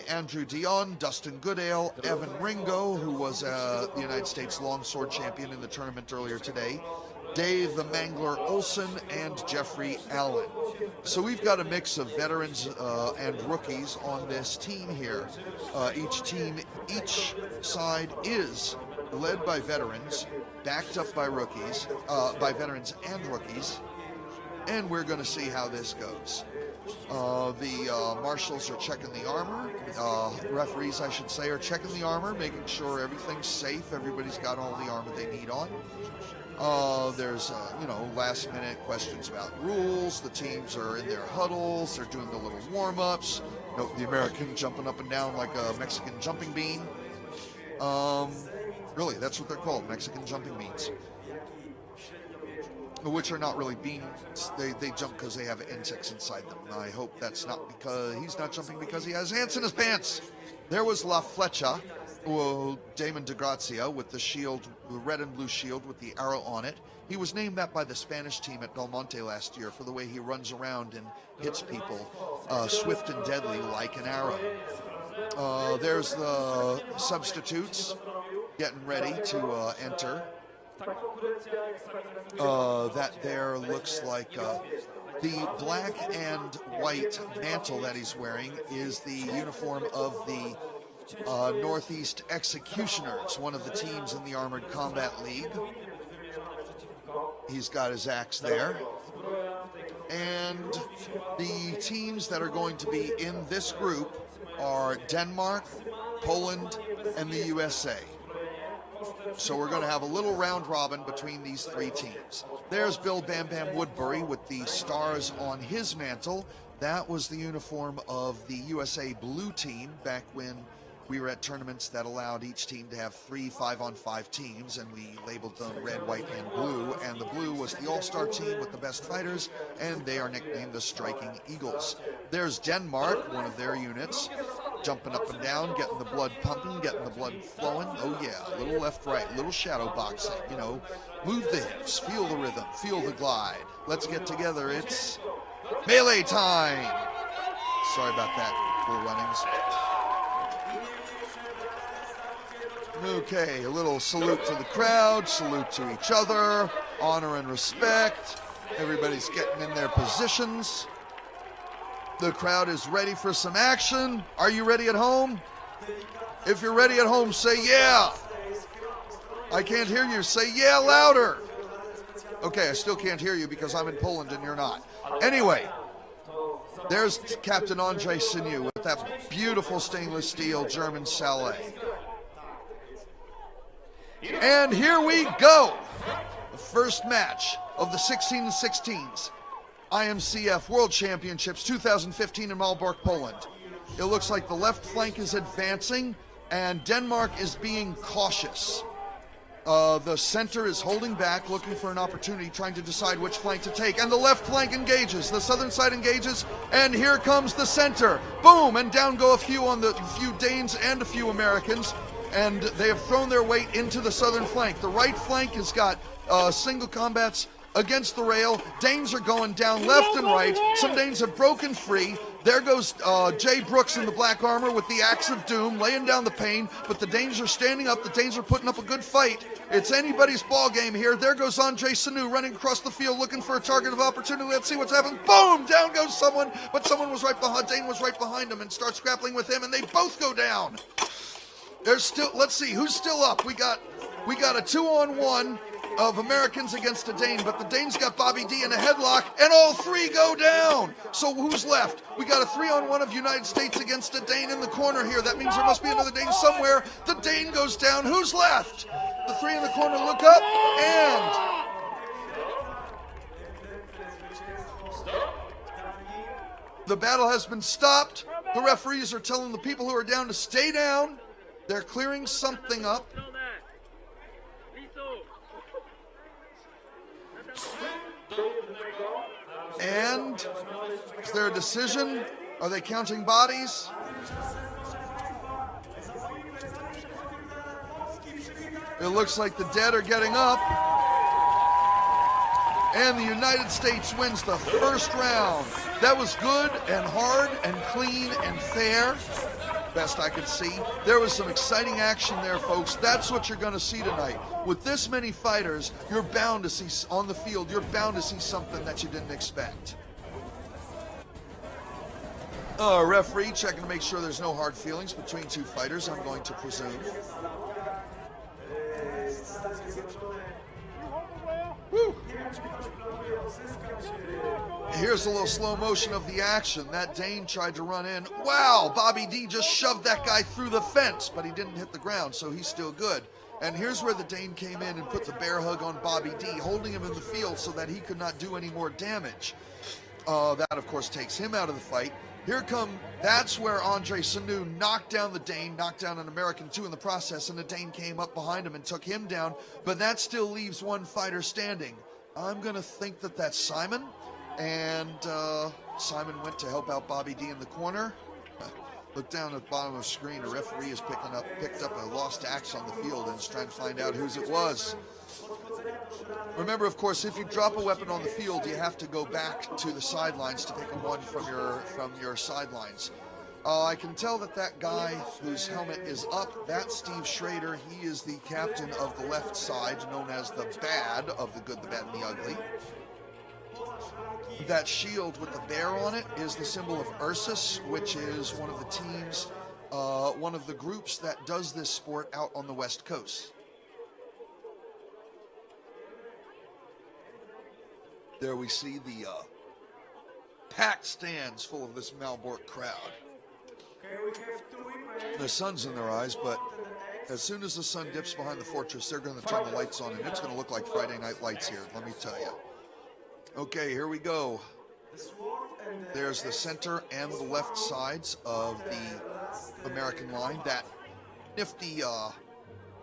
Andrew Dion, Dustin Goodale, Evan Ringo, who was the United States longsword champion in the tournament earlier today, Dave the Mangler Olson, and Jeffrey Allen. So we've got a mix of veterans and rookies on this team here. Each side is led by veterans, backed up by rookies, by veterans and rookies, and we're going to see how this goes. The marshals are checking the armor. Referees, I should say, are checking the armor, making sure everything's safe. Everybody's got all the armor they need on. There's, last-minute questions about rules. The teams are in their huddles. They're doing the little warm-ups. Note the American jumping up and down like a Mexican jumping bean. Really, that's what they're called, Mexican jumping beans. Which are not really beans. They jump because they have insects inside them. I hope that's not because he's not jumping because he has ants in his pants. There was La Flecha, Damon de Grazia, with the shield, the red and blue shield with the arrow on it. He was named that by the Spanish team at Belmonte last year for the way he runs around and hits people, swift and deadly like an arrow. There's the substitutes getting ready to enter. That there looks like the black and white mantle that he's wearing is the uniform of the Northeast Executioners, one of the teams in the Armored Combat League. He's got his axe there. And the teams that are going to be in this group are Denmark, Poland, and the USA. So we're going to have a little round robin between these three teams. There's Bill Bam Bam Woodbury with the stars on his mantle. That was the uniform of the USA blue team back when we were at tournaments that allowed each team to have 3 5-on-5 teams, and we labeled them red, white, and blue. And the blue was the all-star team with the best fighters, and they are nicknamed the Striking Eagles. There's Denmark, one of their units, jumping up and down, getting the blood pumping, getting the blood flowing. Oh yeah, a little left, right, little shadow boxing, move the hips, feel the rhythm, feel the glide. Let's get together, it's melee time. Sorry about that, Bull Runnings. Okay, a little salute to the crowd, salute to each other, honor and respect. Everybody's getting in their positions. The crowd is ready for some action. Are you ready at home? If you're ready at home, say yeah. I can't hear you. Say yeah louder. Okay, I still can't hear you because I'm in Poland and you're not. Anyway, there's Captain Andre Sinew with that beautiful stainless steel German Sallet. And here we go. The first match of the 16-16s. IMCF World Championships 2015 in Malbork, Poland. It looks like the left flank is advancing and Denmark is being cautious. The center is holding back, looking for an opportunity, trying to decide which flank to take. And the left flank engages, the southern side engages, and here comes the center. Boom, and down go a few Danes and a few Americans. And they have thrown their weight into the southern flank. The right flank has got single combats against the rail. Danes are going down left and right. Some Danes have broken free. There goes Jay Brooks in the black armor with the Axe of Doom, laying down the pain, but the Danes are standing up. The Danes are putting up a good fight. It's anybody's ball game here. There goes Andre Sinew running across the field looking for a target of opportunity. Let's see what's happening. Boom! Down goes someone, but someone was right behind. Dane was right behind him and starts grappling with him, and they both go down. There's still, let's see, who's still up? We got a 2-on-1 of Americans against a Dane, but the Dane's got Bobby D in a headlock, and all three go down. So who's left? We got a 3-on-1 of United States against a Dane in the corner here. That means there must be another Dane somewhere. The Dane goes down. Who's left? The three in the corner look up, and the battle has been stopped. The referees are telling the people who are down to stay down. They're clearing something up. And is there a decision? Are they counting bodies? It looks like the dead are getting up. And the United States wins the first round. That was good and hard and clean and fair. best I could see. There was some exciting action there, folks. That's what you're going to see tonight. With this many fighters, you're bound to see on the field, you're bound to see something that you didn't expect. Referee checking to make sure there's no hard feelings between two fighters, I'm going to presume. Woo. Here's a little slow motion of the action. That Dane tried to run in. Wow, Bobby D just shoved that guy through the fence, but he didn't hit the ground, so he's still good. And here's where the Dane came in and put the bear hug on Bobby D, holding him in the field so that he could not do any more damage. That, of course, takes him out of the fight. That's where Andre Sanu knocked down the Dane, knocked down an American too in the process, and the Dane came up behind him and took him down, but that still leaves one fighter standing. I'm going to think that that's Simon, and Simon went to help out Bobby D in the corner. Look down at the bottom of the screen, a referee has picked up a lost axe on the field and is trying to find out whose it was. Remember, of course, if you drop a weapon on the field, you have to go back to the sidelines to pick one from your sidelines. I can tell that guy whose helmet is up, that's Steve Schrader. He is the captain of the left side, known as the bad of the good, the bad, and the ugly. That shield with the bear on it is the symbol of Ursus, which is one of the teams, one of the groups that does this sport out on the West Coast. There we see the packed stands full of this Malbork crowd. The sun's in their eyes, but as soon as the sun dips behind the fortress, they're going to turn the lights on, and it's going to look like Friday Night Lights here, let me tell you. Okay, here we go. There's the center and the left sides of the American line. That nifty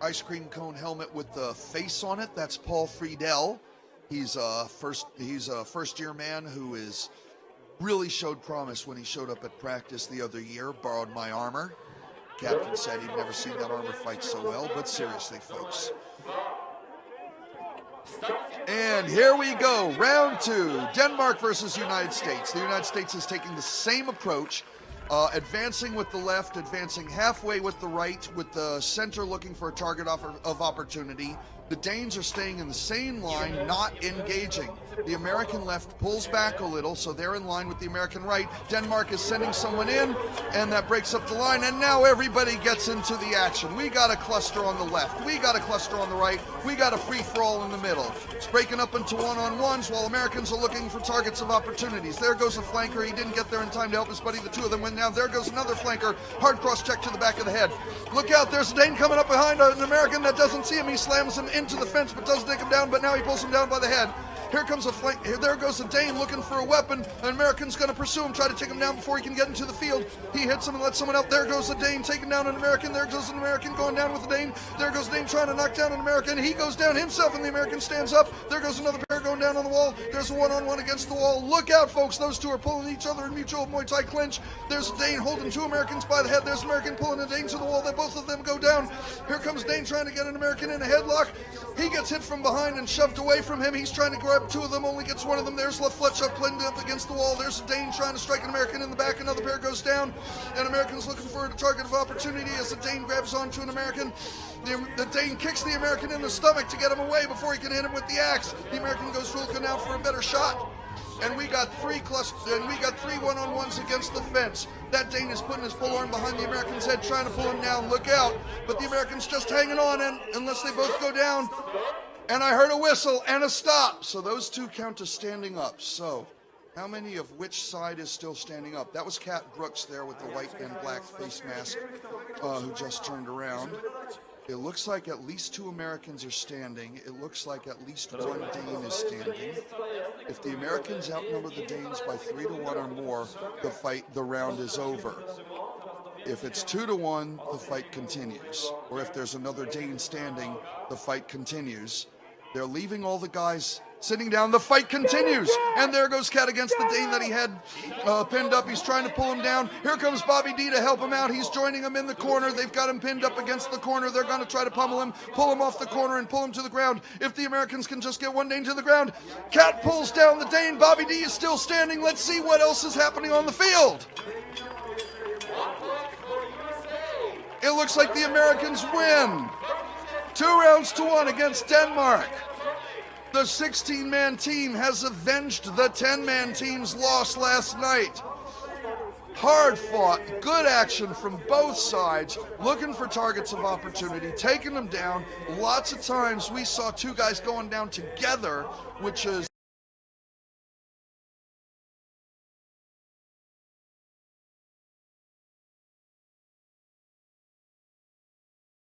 ice cream cone helmet with the face on it, that's Paul Friedel. He's a first-year man who is really showed promise when he showed up at practice the other year, borrowed my armor. Captain said he'd never seen that armor fight so well, but seriously, folks. And here we go, round two, Denmark versus United States. The United States is taking the same approach, advancing with the left, advancing halfway with the right, with the center looking for a target of opportunity. The Danes are staying in the same line, not engaging. The American left pulls back a little, so they're in line with the American right. Denmark is sending someone in, and that breaks up the line, and now everybody gets into the action. We got a cluster on the left. We got a cluster on the right. We got a free-for-all in the middle. It's breaking up into one-on-ones while Americans are looking for targets of opportunities. There goes a flanker. He didn't get there in time to help his buddy. The two of them went down. There goes another flanker. Hard cross-check to the back of the head. Look out. There's a Dane coming up behind an American that doesn't see him. He slams him into the fence, but doesn't take him down, but now he pulls him down by the head. Here comes a flank. There goes a Dane looking for a weapon. An American's going to pursue him, try to take him down before he can get into the field. He hits him and lets someone out. There goes a Dane taking down an American. There goes an American going down with a Dane. There goes a Dane trying to knock down an American. He goes down himself and the American stands up. There goes another pair going down on the wall. There's a one-on-one against the wall. Look out, folks. Those two are pulling each other in mutual Muay Thai clinch. There's a Dane holding two Americans by the head. There's an American pulling a Dane to the wall. Then both of them go down. Here comes Dane trying to get an American in a headlock. He gets hit from behind and shoved away from him. He's trying to grab two of them, only gets one of them. There's left Fletcher pinned up against the wall. There's a Dane trying to strike an American in the back. Another pair goes down. An American's looking for a target of opportunity as the Dane grabs onto an American. The Dane kicks the American in the stomach to get him away before he can hit him with the axe. The American goes looking out for a better shot. And we got three one-on-ones against the fence. That Dane is putting his full arm behind the American's head, trying to pull him down. Look out. But the American's just hanging on, and unless they both go down. And I heard a whistle and a stop. So those two count as standing up. So how many of which side is still standing up? That was Cat Brooks there with the white and black face mask who just turned around. It looks like at least two Americans are standing. It looks like at least one Dane is standing. If the Americans outnumber the Danes by 3-1 or more, the round is over. If it's 2-1, the fight continues. Or if there's another Dane standing, the fight continues. They're leaving all the guys sitting down. The fight continues. And there goes Cat against the Dane that he had pinned up. He's trying to pull him down. Here comes Bobby D to help him out. He's joining him in the corner. They've got him pinned up against the corner. They're going to try to pummel him, pull him off the corner, and pull him to the ground. If the Americans can just get one Dane to the ground. Cat pulls down the Dane. Bobby D is still standing. Let's see what else is happening on the field. It looks like the Americans win. 2-1 against Denmark. The 16-man team has avenged the 10-man team's loss last night. Hard fought, good action from both sides, looking for targets of opportunity, taking them down. Lots of times we saw two guys going down together, which is